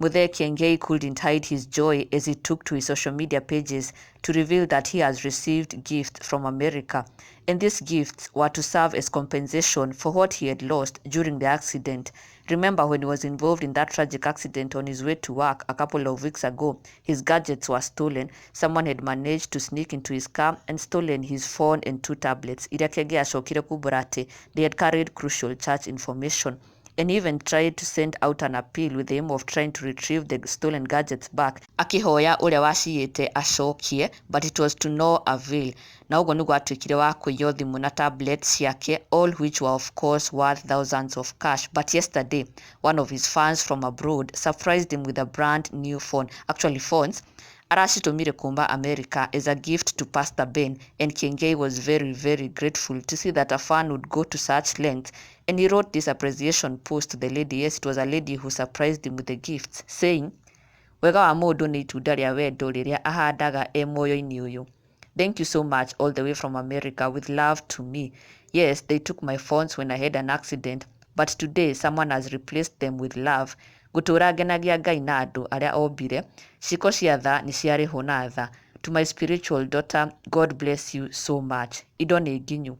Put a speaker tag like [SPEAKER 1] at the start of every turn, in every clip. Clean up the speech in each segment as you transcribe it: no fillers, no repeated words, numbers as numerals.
[SPEAKER 1] Muthee Kiengei couldn't hide his joy as he took to his social media pages to reveal that he has received gifts from America, and these gifts were to serve as compensation for what he had lost during the accident. Remember, when he was involved in that tragic accident on his way to work a couple of weeks ago, his gadgets were stolen. Someone had managed to sneak into his car and stolen his phone and 2 tablets. Iria Kiengei acokire kumbura ati they had carried crucial church information, and even tried to send out an appeal with the aim of trying to retrieve the stolen gadgets back, akihoya uria waciyite acokie, but it was to no avail. Na uguo niguo atuikire wa kuiyo thimu na tablets ciake, all which were of course worth thousands of cash. But yesterday, one of his fans from abroad surprised him with a brand new phone, actually phones, aracitumire kumba America as a gift to Pastor Ben, and Kiengei was very grateful to see that a fan would go to such lengths, and he wrote this appreciation post to the lady. Yes, it was a lady who surprised him with the gifts, saying, wega wa mundu ni itunda ria wendo riria ahandaga e moyo-ini uyu. Thank you so much, all the way from America, with love to me. Yes, they took my phones when I had an accident, but today someone has replaced them with love. Gutura ngenagia Ngai na andu aria ombire, ciko cia tha ni ciarĩhwo na tha. To my spiritual daughter, God bless you so much. Indo nĩ nginyu.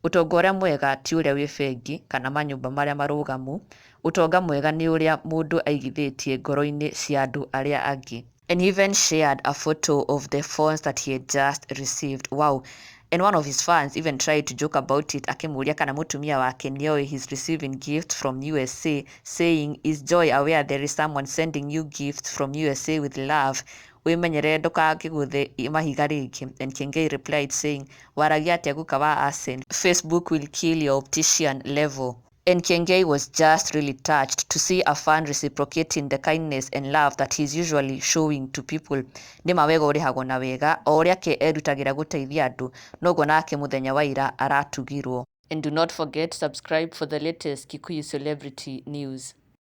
[SPEAKER 1] Utonga ũrĩa mwega ti ũrĩa wĩ bengi kana manyũmba marĩa marũgamu. Utonga mwega nĩ ũrĩa mũndũ aigithĩtie ngoro-inĩ cia andũ arĩa angĩ. And he even shared a photo of the phones that he had just received. Wow. And one of his fans even tried to joke about it, akimuria kana mutumia wake nioe he's receiving gifts from USA, saying, is Joy aware there is someone sending you gifts from USA with love? Wimenyere ndukakiguthe mahiga ringi. And Kiengei replied saying, waragia atia guka wa Arsen, Facebook will kill your optician level. And Kiengei was just really touched to see a fan reciprocating the kindness and love that he's usually showing to people. Nĩ mawega ũrĩhagwo na wega, o ũrĩa ke erutagĩra gũteithia andũ, noguo nake mũthenya wa ira aratugirwo. And do not forget, subscribe for the latest Kikuyu celebrity news.